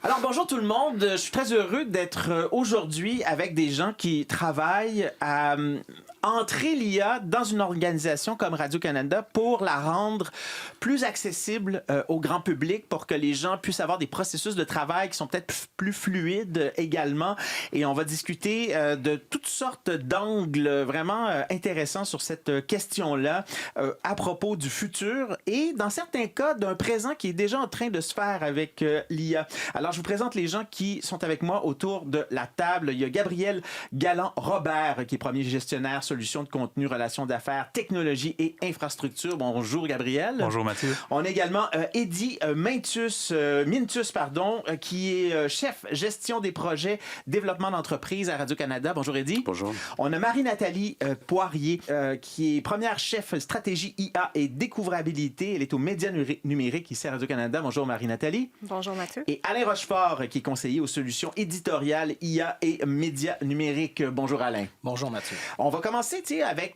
Alors bonjour tout le monde, je suis très heureux d'être aujourd'hui avec des gens qui travaillent à entrer l'IA dans une organisation comme Radio-Canada pour la rendre plus accessible au grand public, pour que les gens puissent avoir des processus de travail qui sont peut-être plus fluides également. Et on va discuter de toutes sortes d'angles vraiment intéressants sur cette question-là à propos du futur et dans certains cas d'un présent qui est déjà en train de se faire avec l'IA. Alors je vous présente les gens qui sont avec moi autour de la table. Il y a Gabriel Galland-Robert qui est premier gestionnaire solutions de contenu, relations d'affaires, technologie et infrastructure. Bonjour Gabriel. Bonjour Mathieu. On a également Eddie Mintus, qui est chef gestion des projets développement d'entreprise à Radio-Canada. Bonjour Eddie. Bonjour. On a Marie-Nathalie Poirier qui est première chef stratégie IA et découvrabilité. Elle est aux médias numériques ici à Radio-Canada. Bonjour Marie-Nathalie. Bonjour Mathieu. Et Alain Rochefort qui est conseiller aux solutions éditoriales IA et médias numériques. Bonjour Alain. Bonjour Mathieu. On va commencer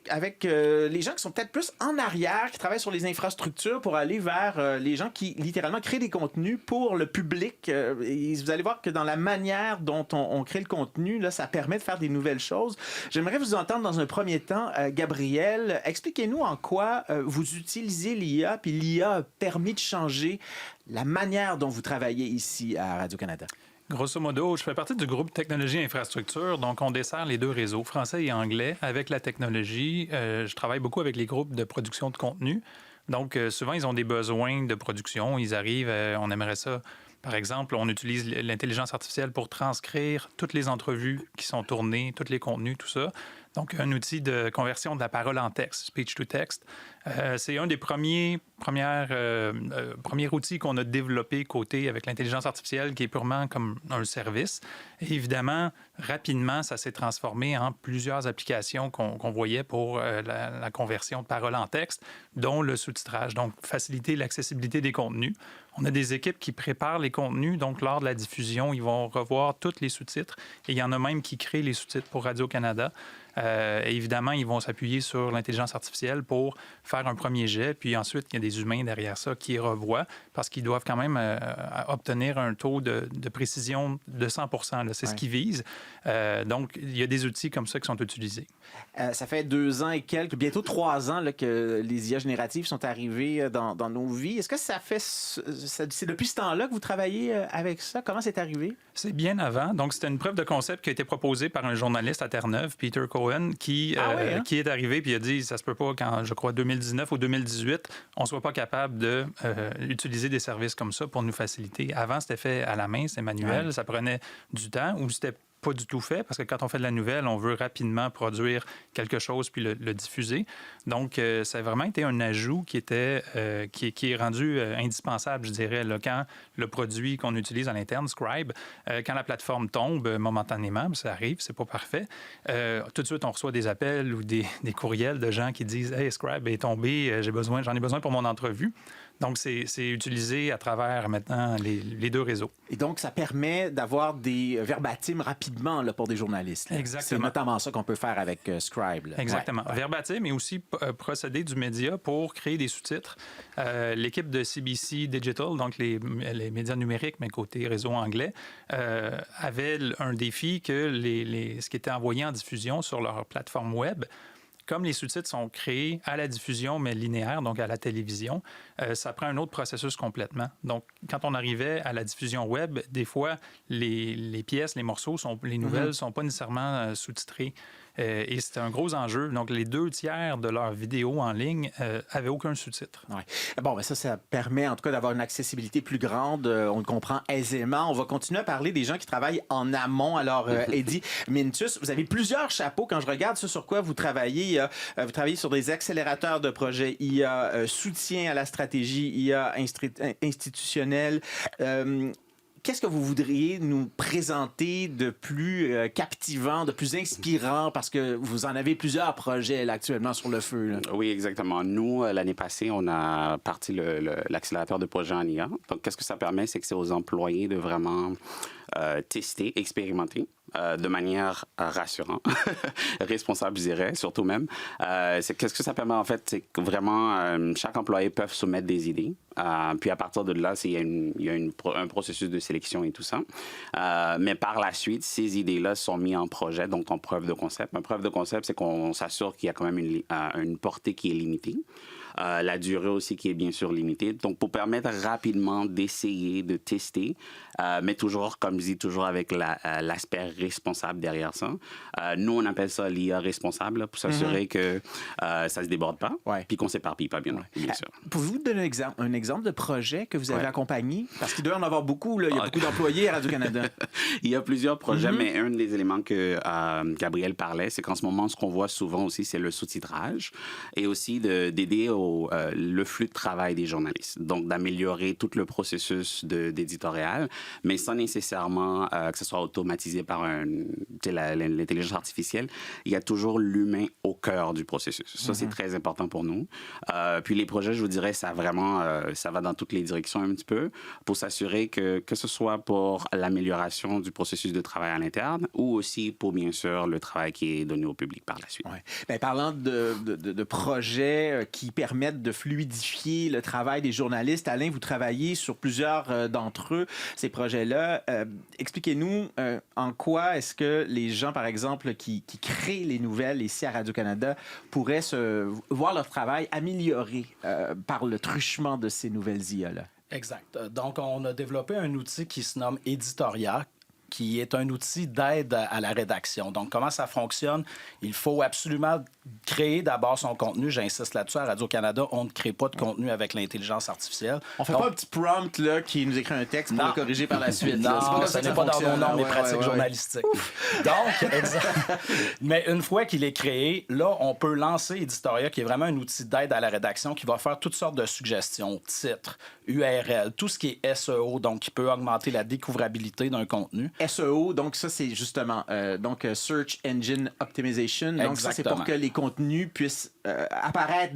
avec les gens qui sont peut-être plus en arrière, qui travaillent sur les infrastructures pour aller vers les gens qui littéralement créent des contenus pour le public. Et vous allez voir que dans la manière dont on crée le contenu, là, ça permet de faire des nouvelles choses. J'aimerais vous entendre dans un premier temps, Gabriel. Expliquez-nous en quoi vous utilisez l'IA, puis l'IA a permis de changer la manière dont vous travaillez ici à Radio-Canada. Grosso modo, je fais partie du groupe Technologie et Infrastructure, donc on dessert les deux réseaux, français et anglais, avec la technologie. Je travaille beaucoup avec les groupes de production de contenu. Donc, souvent, ils ont des besoins de production. Ils arrivent, on aimerait ça. Par exemple, on utilise l'intelligence artificielle pour transcrire toutes les entrevues qui sont tournées, tous les contenus, tout ça. Donc, un outil de conversion de la parole en texte, speech to text. C'est un des premiers outils qu'on a développé côté avec l'intelligence artificielle qui est purement comme un service. Et évidemment, rapidement, ça s'est transformé en plusieurs applications qu'on voyait pour la conversion de parole en texte, dont le sous-titrage, donc faciliter l'accessibilité des contenus. On a des équipes qui préparent les contenus, donc lors de la diffusion, ils vont revoir tous les sous-titres. Et il y en a même qui créent les sous-titres pour Radio-Canada. Et évidemment, ils vont s'appuyer sur l'intelligence artificielle pour faire un premier jet, puis ensuite, il y a des humains derrière ça qui revoient parce qu'ils doivent quand même obtenir un taux de précision de 100 %. C'est ce qu'ils visent. Donc, il y a des outils comme ça qui sont utilisés. Ça fait 2 ans et quelques, bientôt 3 ans là, que les IA génératives sont arrivées dans nos vies. Est-ce que c'est depuis ce temps-là que vous travaillez avec ça? Comment c'est arrivé? C'est bien avant. Donc, c'était une preuve de concept qui a été proposée par un journaliste à Terre-Neuve, Peter Cohen, qui est arrivé puis il a dit ça se peut pas qu'en, je crois, 2019 ou 2018, on soit pas capable de utiliser des services comme ça pour nous faciliter. Avant, c'était fait à la main, c'est manuel, ça prenait du temps ou c'était pas du tout fait, parce que quand on fait de la nouvelle, on veut rapidement produire quelque chose puis le diffuser. Donc, ça a vraiment été un ajout qui est rendu indispensable, je dirais, là, quand le produit qu'on utilise à l'interne, Scribe, quand la plateforme tombe momentanément, ça arrive, c'est pas parfait, tout de suite, on reçoit des appels ou des courriels de gens qui disent « Hey, Scribe est tombé, j'en ai besoin pour mon entrevue ». Donc, c'est utilisé à travers maintenant les deux réseaux. Et donc, ça permet d'avoir des verbatims rapidement là, pour des journalistes. Là. Exactement. C'est notamment ça qu'on peut faire avec Scribe. Là. Exactement. Ouais. Verbatim, mais aussi procéder du média pour créer des sous-titres. L'équipe de CBC Digital, donc les médias numériques, mais côté réseau anglais, avait un défi que ce qui était envoyé en diffusion sur leur plateforme web, comme les sous-titres sont créés à la diffusion, mais linéaire, donc à la télévision, ça prend un autre processus complètement. Donc, quand on arrivait à la diffusion web, des fois, les pièces, les morceaux, les nouvelles ne sont pas nécessairement sous-titrées. Et c'était un gros enjeu. Donc, les 2/3 de leurs vidéos en ligne n'avaient aucun sous-titre. Ouais. Bon, ben ça permet en tout cas d'avoir une accessibilité plus grande. On le comprend aisément. On va continuer à parler des gens qui travaillent en amont. Alors, Eddie Mintus, vous avez plusieurs chapeaux. Quand je regarde ce sur quoi vous travaillez, vous travaillez sur des accélérateurs de projets IA, soutien à la stratégie IA institutionnelle. Qu'est-ce que vous voudriez nous présenter de plus captivant, de plus inspirant, parce que vous en avez plusieurs projets là, actuellement sur le feu? Là. Oui, exactement. Nous, l'année passée, on a parti l'accélérateur de projets en IA. Donc, qu'est-ce que ça permet? C'est que c'est aux employés de vraiment tester, expérimenter. de manière rassurante, responsable, je dirais, surtout même. Qu'est-ce que ça permet, en fait? C'est que vraiment, chaque employé peut soumettre des idées. Puis à partir de là, il y a un processus de sélection et tout ça. Mais par la suite, ces idées-là sont mises en projet, donc en preuve de concept. Une preuve de concept, c'est qu'on s'assure qu'il y a quand même une portée qui est limitée. La durée aussi qui est bien sûr limitée. Donc, pour permettre rapidement d'essayer, de tester, mais toujours, comme je dis, toujours avec l'aspect responsable derrière ça. Nous, on appelle ça l'IA responsable, pour s'assurer que ça ne se déborde pas, puis qu'on ne s'éparpille pas, bien sûr. Pouvez-vous donner un exemple de projet que vous avez accompagné? Parce qu'il doit y en avoir beaucoup, là. Il y a beaucoup d'employés à Radio-Canada. Il y a plusieurs projets, mais un des éléments que Gabriel parlait, c'est qu'en ce moment, ce qu'on voit souvent aussi, c'est le sous-titrage et aussi d'aider le flux de travail des journalistes. Donc, d'améliorer tout le processus d'éditorial, mais sans nécessairement que ce soit automatisé par l'intelligence artificielle. Il y a toujours l'humain au cœur du processus. Ça, c'est très important pour nous. Puis les projets, je vous dirais, ça va dans toutes les directions un petit peu pour s'assurer que ce soit pour l'amélioration du processus de travail à l'interne ou aussi pour, bien sûr, le travail qui est donné au public par la suite. Ouais. Bien, parlant de projets qui permettent de fluidifier le travail des journalistes, Alain, vous travaillez sur plusieurs d'entre eux, ces projets-là. Expliquez-nous en quoi est-ce que les gens, par exemple, qui créent les nouvelles ici à Radio-Canada pourraient voir leur travail amélioré par le truchement de ces nouvelles IA-là. Exact. Donc, on a développé un outil qui se nomme Editoria, qui est un outil d'aide à la rédaction. Donc, comment ça fonctionne? Il faut absolument créer d'abord son contenu. J'insiste là-dessus. À Radio-Canada, on ne crée pas de contenu avec l'intelligence artificielle. On ne fait pas un petit prompt là, qui nous écrit un texte pour le corriger par la suite. Non, ce n'est pas dans nos normes et pratiques journalistiques. Donc, mais une fois qu'il est créé, là, on peut lancer Editoria, qui est vraiment un outil d'aide à la rédaction qui va faire toutes sortes de suggestions, titres, URL, tout ce qui est SEO, donc qui peut augmenter la découvrabilité d'un contenu. SEO, donc ça, c'est justement Search Engine Optimization. Donc, ça, c'est pour que les contenus puissent apparaître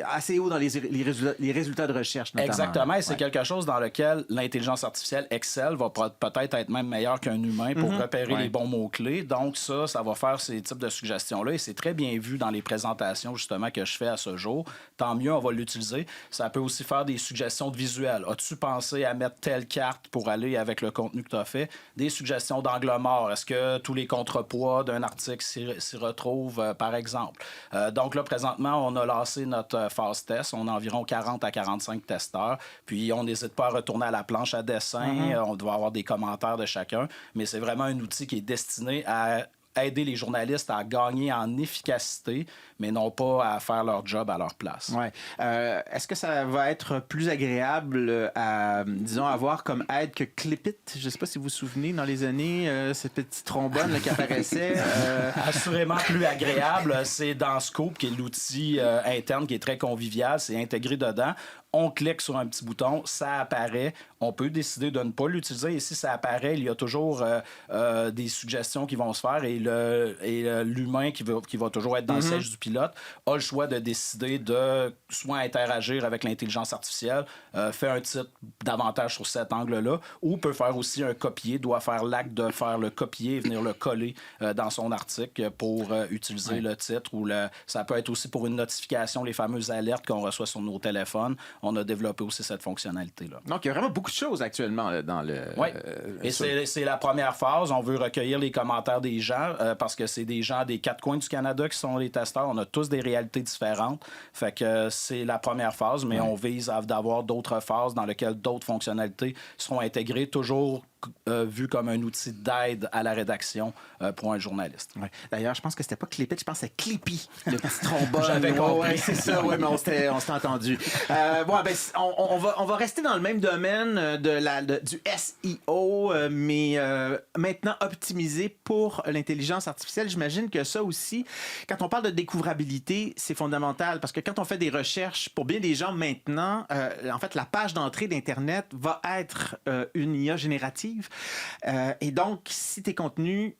assez haut dans les résultats de recherche, notamment. Exactement, et c'est quelque chose dans lequel l'intelligence artificielle Excel va peut-être être même meilleur qu'un humain pour repérer les bons mots-clés. Donc, ça va faire ces types de suggestions-là, et c'est très bien vu dans les présentations, justement, que je fais à ce jour. Tant mieux, on va l'utiliser. Ça peut aussi faire des suggestions de visuels. As-tu pensé à mettre telle carte pour aller avec le contenu que tu as fait? Des suggestions d'angle mort. Est-ce que tous les contrepoids d'un article s'y retrouvent, par exemple? Donc là, présentement, on a lancé notre phase test. On a environ 40 à 45 testeurs. Puis, on n'hésite pas à retourner à la planche à dessin. On doit avoir des commentaires de chacun. Mais c'est vraiment un outil qui est destiné à aider les journalistes à gagner en efficacité, mais non pas à faire leur job à leur place. Ouais. Est-ce que ça va être plus agréable à, disons, avoir comme aide que Clipit? Je ne sais pas si vous vous souvenez, dans les années, cette petite trombone là, qui apparaissait. Assurément plus agréable. C'est dans Scoop, qui est l'outil interne qui est très convivial. C'est intégré dedans. On clique sur un petit bouton, ça apparaît. On peut décider de ne pas l'utiliser. Et si ça apparaît, il y a toujours des suggestions qui vont se faire. Et l'humain qui va toujours être dans le siège du pilote a le choix de décider de soit interagir avec l'intelligence artificielle, faire un titre davantage sur cet angle-là, ou peut faire aussi un copier, doit faire l'acte de faire le copier et venir le coller dans son article pour utiliser le titre. Ça peut être aussi pour une notification, les fameuses alertes qu'on reçoit sur nos téléphones. On a développé aussi cette fonctionnalité-là. Donc, il y a vraiment beaucoup de choses actuellement là, dans le... Oui, et c'est la première phase. On veut recueillir les commentaires des gens parce que c'est des gens des quatre coins du Canada qui sont les testeurs. On a tous des réalités différentes. Fait que c'est la première phase, mais on vise d'avoir d'autres phases dans lesquelles d'autres fonctionnalités seront intégrées, toujours vu comme un outil d'aide à la rédaction pour un journaliste. Ouais. D'ailleurs, je pense que c'était pas Clipit, je pense que c'était Clippy, le petit trombone. J'avais compris. Ouais, c'est ça, ouais, mais on s'était entendu. On va rester dans le même domaine du SEO, mais maintenant optimisé pour l'intelligence artificielle. J'imagine que ça aussi, quand on parle de découvrabilité, c'est fondamental, parce que quand on fait des recherches, pour bien des gens maintenant, en fait, la page d'entrée d'Internet va être une IA générative. Et donc, si tes contenus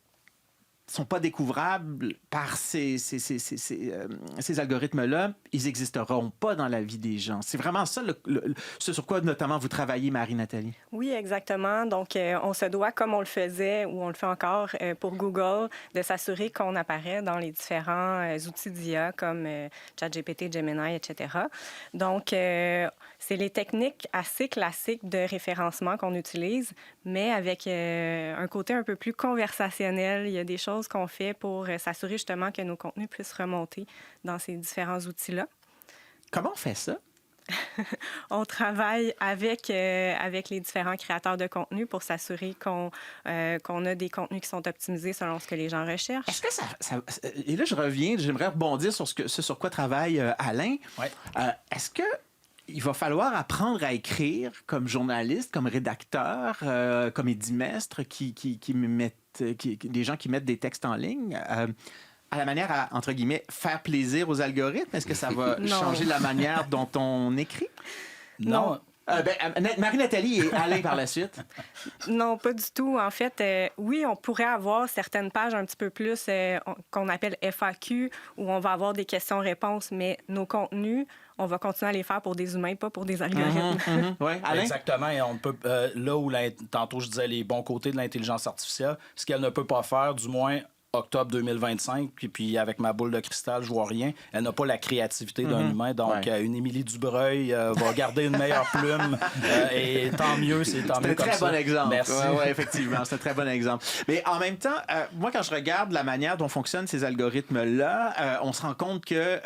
sont pas découvrables par ces algorithmes-là, ils n'existeront pas dans la vie des gens. C'est vraiment ça ce sur quoi, notamment, vous travaillez, Marie-Nathalie. Oui, exactement. Donc, on se doit, comme on le faisait ou on le fait encore pour Google, de s'assurer qu'on apparaît dans les différents outils d'IA comme ChatGPT, Gemini, etc. Donc, c'est les techniques assez classiques de référencement qu'on utilise, mais avec un côté un peu plus conversationnel. Il y a des choses qu'on fait pour s'assurer justement que nos contenus puissent remonter dans ces différents outils-là. Comment on fait ça? On travaille avec les différents créateurs de contenu pour s'assurer qu'on a des contenus qui sont optimisés selon ce que les gens recherchent. Est-ce que et là, j'aimerais rebondir sur ce sur quoi travaille Alain. Ouais. Est-ce que il va falloir apprendre à écrire comme journaliste, comme rédacteur, comme édimestre, des gens qui mettent des textes en ligne, à la manière à, entre guillemets, faire plaisir aux algorithmes? Est-ce que ça va changer la manière dont on écrit? Non. Marie-Nathalie et Alain par la suite. Non, pas du tout. En fait, oui, on pourrait avoir certaines pages un petit peu plus qu'on appelle FAQ, où on va avoir des questions-réponses, mais nos contenus, on va continuer à les faire pour des humains, pas pour des algorithmes. Ouais, Alain? Exactement. Et on peut, là où, tantôt, je disais les bons côtés de l'intelligence artificielle, ce qu'elle ne peut pas faire, du moins octobre 2025, puis avec ma boule de cristal, je vois rien. Elle n'a pas la créativité d'un humain, donc une Émilie Dubreuil va garder une meilleure plume, et tant mieux, c'est tant mieux comme ça. C'est un très bon exemple. Merci. Oui, effectivement, c'est un très bon exemple. Mais en même temps, moi, quand je regarde la manière dont fonctionnent ces algorithmes-là, on se rend compte que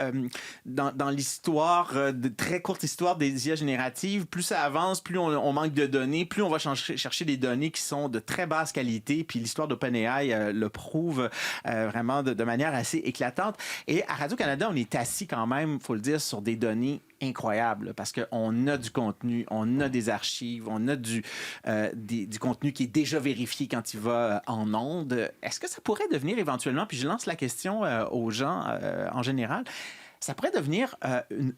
dans l'histoire, de très courte histoire des IA génératives, plus ça avance, plus on manque de données, plus on va chercher des données qui sont de très basse qualité, puis l'histoire d'OpenAI le prouve vraiment de manière assez éclatante. Et à Radio-Canada, on est assis quand même, il faut le dire, sur des données incroyables parce qu'on a du contenu, on a des archives, on a du contenu qui est déjà vérifié quand il va en ondes. Est-ce que ça pourrait devenir éventuellement, puis je lance la question aux gens en général, ça pourrait devenir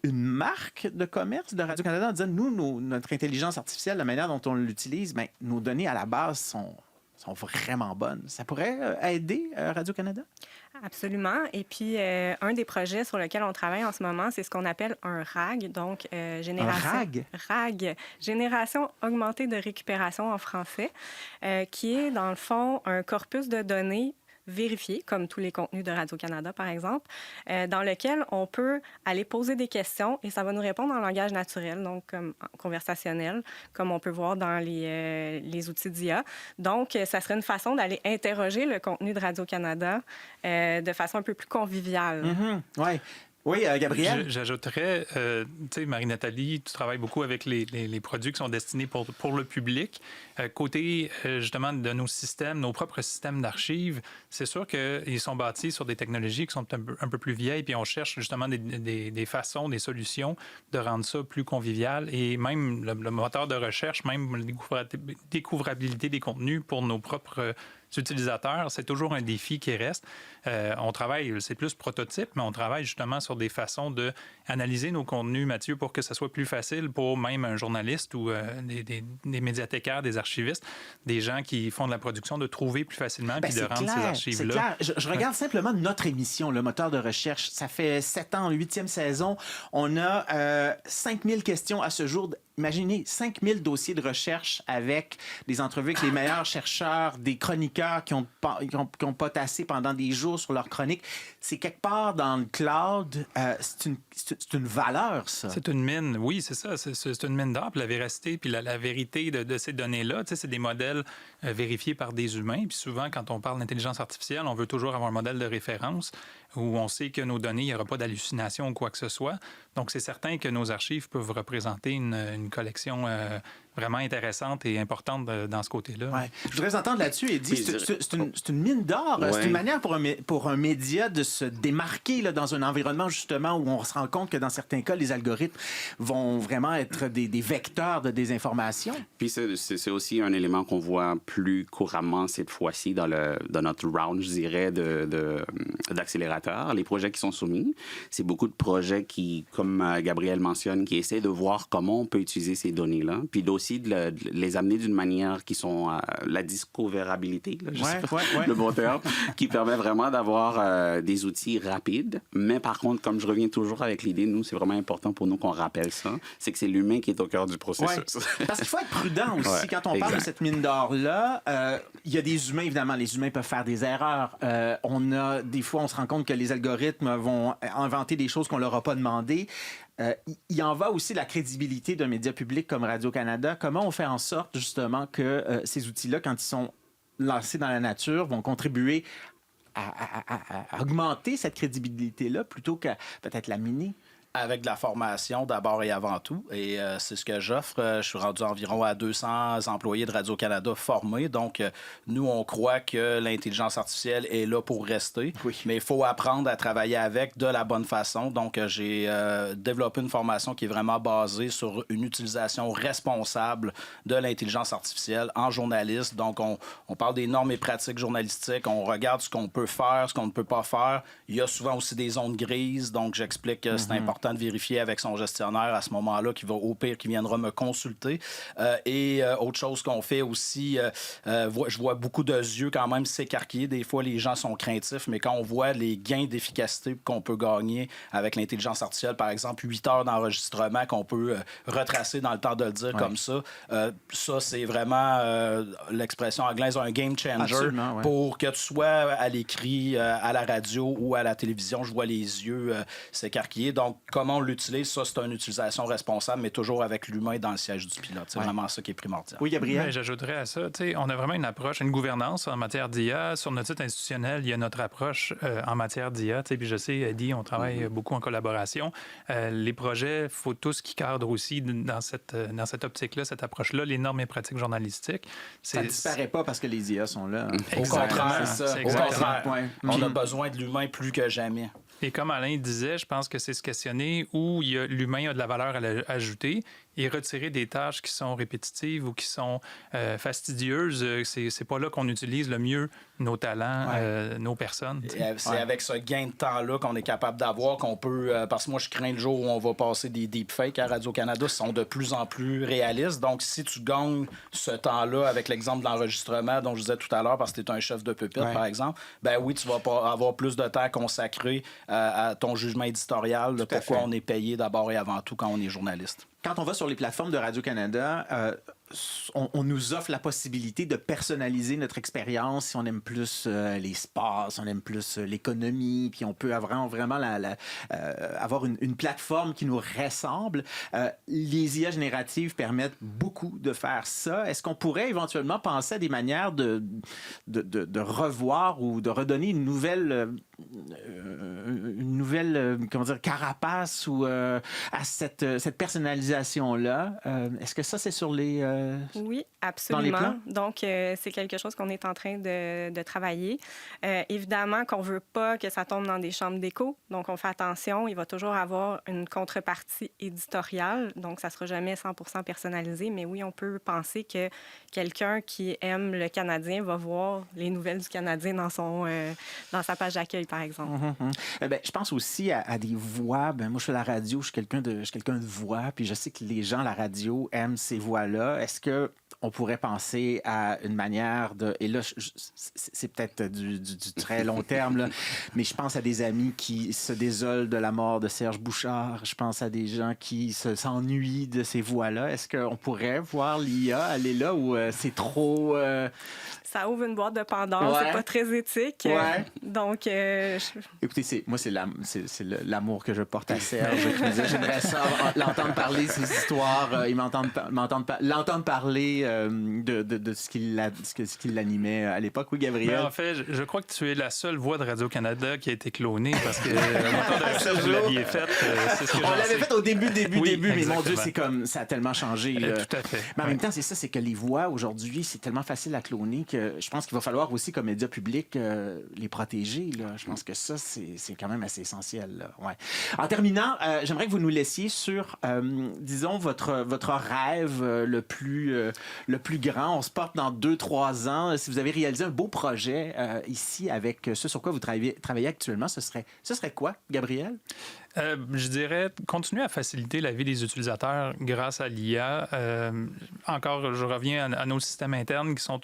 une marque de commerce de Radio-Canada en disant, nous, notre intelligence artificielle, la manière dont on l'utilise, bien, nos données à la base sont vraiment bonnes. Ça pourrait aider Radio-Canada? Absolument. Et puis, un des projets sur lesquels on travaille en ce moment, c'est ce qu'on appelle un RAG, donc génération... Un RAG? RAG, Génération augmentée de récupération en français, qui est, dans le fond, un corpus de données vérifié, comme tous les contenus de Radio-Canada, par exemple, dans lequel on peut aller poser des questions et ça va nous répondre en langage naturel, donc comme conversationnel, comme on peut voir dans les outils d'IA. Donc, ça serait une façon d'aller interroger le contenu de Radio-Canada de façon un peu plus conviviale. Ouais. Oui, Gabriel? J'ajouterais, tu sais, Marie-Nathalie, tu travailles beaucoup avec les produits qui sont destinés pour le public. Côté, justement, de nos systèmes, nos propres systèmes d'archives, c'est sûr qu'ils sont bâtis sur des technologies qui sont un peu plus vieilles, puis on cherche justement des façons, des solutions de rendre ça plus convivial. Et même le moteur de recherche, même la découvrabilité des contenus pour nos propres utilisateurs, c'est toujours un défi qui reste. On travaille, c'est plus prototype, mais on travaille justement sur des façons d'analyser nos contenus, Mathieu, pour que ce soit plus facile pour même un journaliste ou des médiathécaires, des archivistes, des gens qui font de la production, de trouver plus facilement puis de rendre ces archives-là. C'est clair. Je regarde simplement notre émission, le moteur de recherche. Ça fait 7 ans, 8e saison. On a 5000 questions à ce jour. Imaginez 5000 dossiers de recherche avec des entrevues avec les meilleurs chercheurs, des chroniqueurs qui ont potassé pendant des jours sur leurs chroniques. C'est quelque part dans le cloud. C'est une valeur, ça. C'est une mine, oui, c'est ça. C'est une mine d'or. Puis la véracité, puis la vérité de ces données-là, tu sais, c'est des modèles vérifiés par des humains. Puis souvent, quand on parle d'intelligence artificielle, on veut toujours avoir un modèle de référence où on sait que nos données, il n'y aura pas d'hallucination ou quoi que ce soit. Donc, c'est certain que nos archives peuvent représenter une collection vraiment intéressante et importante dans ce côté-là. Ouais. Je voudrais entendre là-dessus, Eddie. C'est une mine d'or. Ouais. C'est une manière pour un média de se démarquer là, dans un environnement, justement, où on se rend compte que dans certains cas, les algorithmes vont vraiment être des vecteurs de désinformation. Puis c'est aussi un élément qu'on voit plus couramment cette fois-ci dans notre round, je dirais, d'accélérateurs. Les projets qui sont soumis, c'est beaucoup de projets qui, comme Gabriel mentionne, qui essaient de voir comment on peut utiliser ces données-là, puis d'aussi aussi de les amener d'une manière qui sont la discoverabilité, là, je sais pas le bon terme, qui permet vraiment d'avoir des outils rapides. Mais par contre, comme je reviens toujours avec l'idée, nous, c'est vraiment important pour nous qu'on rappelle ça, c'est que c'est l'humain qui est au cœur du processus. Parce qu'il faut être prudent aussi. Quand on parle de cette mine d'or-là, il y a des humains, évidemment. Les humains peuvent faire des erreurs. Des fois, on se rend compte que les algorithmes vont inventer des choses qu'on leur a pas demandé. Il en va aussi de la crédibilité d'un média public comme Radio-Canada. Comment on fait en sorte, justement, que ces outils-là, quand ils sont lancés dans la nature, vont contribuer à augmenter cette crédibilité-là plutôt qu'à peut-être la miner? Avec de la formation d'abord et avant tout. Et c'est ce que j'offre. Je suis rendu environ à 200 employés de Radio-Canada formés. Donc, nous, on croit que l'intelligence artificielle est là pour rester. Oui. Mais il faut apprendre à travailler avec de la bonne façon. Donc, j'ai développé une formation qui est vraiment basée sur une utilisation responsable de l'intelligence artificielle en journaliste. Donc, on parle des normes et pratiques journalistiques. On regarde ce qu'on peut faire, ce qu'on ne peut pas faire. Il y a souvent aussi des zones grises. Donc, j'explique que c'est important de vérifier avec son gestionnaire à ce moment-là, au pire, qui viendra me consulter. Autre chose qu'on fait aussi, je vois beaucoup de yeux quand même s'écarquiller. Des fois, les gens sont craintifs, mais quand on voit les gains d'efficacité qu'on peut gagner avec l'intelligence artificielle, par exemple, 8 heures d'enregistrement qu'on peut retracer dans le temps de le dire comme ça, ça, c'est vraiment l'expression anglaise, un game changer pour que tu sois à l'écrit, à la radio ou à la télévision. Je vois les yeux s'écarquiller. Donc, comment on l'utilise, ça, c'est une utilisation responsable, mais toujours avec l'humain dans le siège du pilote. C'est vraiment ça qui est primordial. Oui, Gabriel? J'ajouterais à ça, on a vraiment une approche, une gouvernance en matière d'IA. Sur notre site institutionnel, il y a notre approche en matière d'IA. Puis je sais, Eddie, on travaille beaucoup en collaboration. Les projets, il faut tous qui cadrent aussi dans cette optique-là, cette approche-là, les normes et pratiques journalistiques. Ça ne disparaît pas parce que les IA sont là. Au contraire, c'est ça. Au contraire. On a besoin de l'humain plus que jamais. Et comme Alain disait, je pense que c'est se questionner où l'humain a de la valeur à ajouter et retirer des tâches qui sont répétitives ou qui sont fastidieuses. C'est pas là qu'on utilise le mieux nos talents, nos personnes. C'est avec ce gain de temps-là qu'on est capable d'avoir, qu'on peut... parce que moi, je crains le jour où on va passer des deepfakes à Radio-Canada, sont de plus en plus réalistes. Donc, si tu gagnes ce temps-là avec l'exemple de l'enregistrement dont je disais tout à l'heure, parce que tu es un chef de pupitre, par exemple, ben oui, tu vas avoir plus de temps consacré à ton jugement éditorial de pourquoi on est payé d'abord et avant tout quand on est journaliste. Quand on va sur les plateformes de Radio-Canada, on nous offre la possibilité de personnaliser notre expérience si on aime plus les sports, si on aime plus l'économie, puis on peut avoir vraiment avoir une plateforme qui nous ressemble. Les IA génératives permettent beaucoup de faire ça. Est-ce qu'on pourrait éventuellement penser à des manières de revoir ou de redonner une nouvelle comment dire, carapace ou à cette personnalisation-là? Est-ce que ça, c'est sur les... Oui, absolument. Donc, c'est quelque chose qu'on est en train de travailler. Évidemment qu'on ne veut pas que ça tombe dans des chambres d'écho. Donc, on fait attention. Il va toujours avoir une contrepartie éditoriale. Donc, ça ne sera jamais 100% personnalisé. Mais oui, on peut penser que quelqu'un qui aime le Canadien va voir les nouvelles du Canadien dans sa page d'accueil, par exemple. Je pense aussi à des voix. Moi, je fais la radio. Je suis quelqu'un de voix. Puis je sais que les gens à la radio aiment ces voix-là. Est-ce qu'on pourrait penser à une manière de... Et là, c'est peut-être du très long terme, là, mais je pense à des amis qui se désolent de la mort de Serge Bouchard. Je pense à des gens qui s'ennuient de ces voix-là. Est-ce qu'on pourrait voir l'IA aller là ou c'est trop... Ça ouvre une boîte de Pandore, c'est pas très éthique. Donc, écoutez, moi, c'est l'amour que je porte à Serge. J'aimerais ça l'entendre parler de ses histoires, l'entendre parler de ce qui l'animait à l'époque. Oui, Gabriel? Mais en fait, je crois que tu es la seule voix de Radio-Canada qui a été clonée parce que vous l'aviez faite. On l'avait faite au début, mais mon Dieu, c'est comme ça a tellement changé. Tout à fait. Mais en même temps, c'est que les voix, aujourd'hui, c'est tellement facile à cloner que je pense qu'il va falloir aussi, comme média public, les protéger. Là. Je pense que ça, c'est quand même assez essentiel. Là. Ouais. En terminant, j'aimerais que vous nous laissiez sur, disons, votre rêve le plus grand. On se porte dans 2-3 ans. Si vous avez réalisé un beau projet ici avec ce sur quoi vous travaillez actuellement, ce serait quoi, Gabriel? Je dirais continuer à faciliter la vie des utilisateurs grâce à l'IA. Encore, je reviens à nos systèmes internes qui sont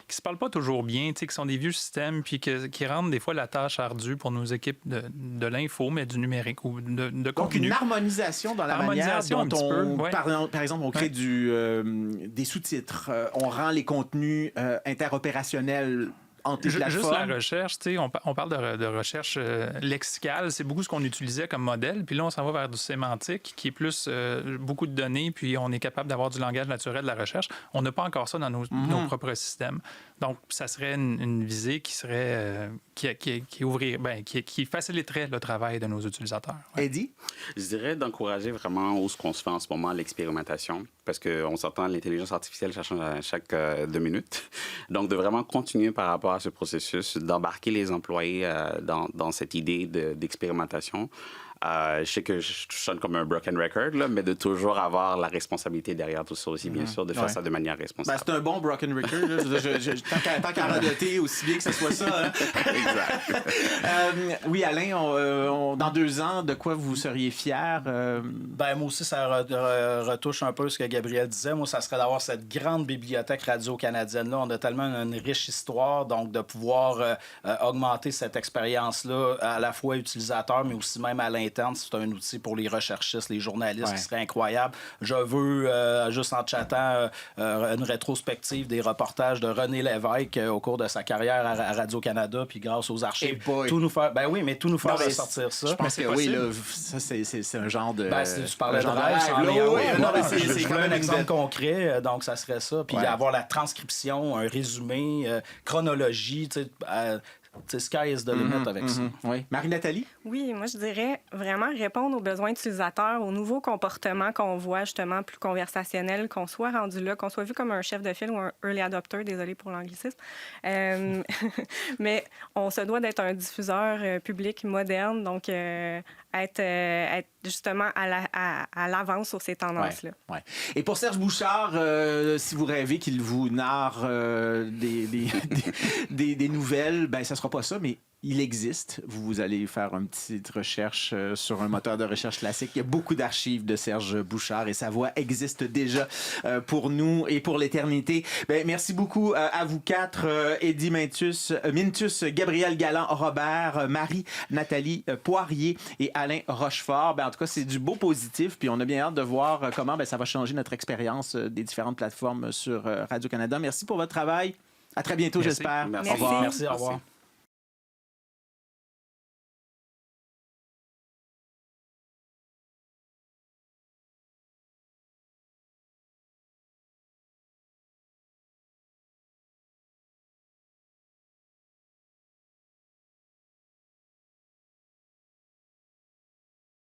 qui se parlent pas toujours bien, qui sont des vieux systèmes, puis qui rendent des fois la tâche ardue pour nos équipes de l'info, mais du numérique ou de Donc, contenu. une harmonisation dans la manière dont ouais. par exemple, on crée des sous-titres, on rend les contenus interopérationnels entre les Juste plateformes. la recherche, on parle de recherche lexicale, c'est beaucoup ce qu'on utilisait comme modèle, puis là, on s'en va vers du sémantique, qui est plus beaucoup de données, puis on est capable d'avoir du langage naturel de la recherche. On n'a pas encore ça dans nos propres systèmes. Donc, ça serait une visée qui serait qui faciliterait le travail de nos utilisateurs. Ouais. Eddie? Je dirais d'encourager vraiment où ce qu'on se fait en ce moment, l'expérimentation, parce qu'on s'entend l'intelligence artificielle change à chaque 2 minutes. Donc, de vraiment continuer par rapport à ce processus, d'embarquer les employés dans cette idée d'expérimentation. Je sais que je sonne comme un broken record, là, mais de toujours avoir la responsabilité derrière tout ça aussi, bien sûr, de faire ça de manière responsable. C'est un bon broken record. Là. Tant qu'à radoter, aussi bien que ce soit ça. Hein. Exact. Oui, Alain, dans 2 ans, de quoi vous seriez fier? Moi aussi, ça retouche un peu ce que Gabriel disait. Moi, ça serait d'avoir cette grande bibliothèque radio-canadienne-là. On a tellement une riche histoire, donc de pouvoir augmenter cette expérience-là à la fois utilisateur, mais aussi même à l'interne. C'est un outil pour les recherchistes, les journalistes qui serait incroyable. Je veux, juste en chattant, une rétrospective des reportages de René Lévesque au cours de sa carrière à Radio-Canada, puis grâce aux archives. Tout nous faire, tout nous faire ressortir ça. Je pense que oui, là, ça, c'est un genre de... Tu parlais de rêve. C'est comme un exemple concret, donc ça serait ça. Puis avoir la transcription, un résumé, chronologie, sky is the limit avec ça. Oui. Marie-Nathalie? Oui, moi, je dirais vraiment répondre aux besoins utilisateurs, aux nouveaux comportements qu'on voit justement plus conversationnels, qu'on soit rendu là, qu'on soit vu comme un chef de file ou un early adopter, désolé pour l'anglicisme. Mais on se doit d'être un diffuseur public moderne, donc être justement à l'avance sur ces tendances-là. Ouais. Et pour Serge Bouchard, si vous rêvez qu'il vous narre des nouvelles, ça sera pas ça, mais il existe. Vous allez faire une petite recherche sur un moteur de recherche classique. Il y a beaucoup d'archives de Serge Bouchard et sa voix existe déjà pour nous et pour l'éternité. Merci beaucoup à vous 4, Eddie Mintus, Gabriel Galland-Robert, Marie-Nathalie Poirier et Alain Rochefort. En tout cas, c'est du beau positif. Puis on a bien hâte de voir comment ça va changer notre expérience des différentes plateformes sur Radio-Canada. Merci pour votre travail. À très bientôt, j'espère. Merci. Au revoir. Merci, au revoir.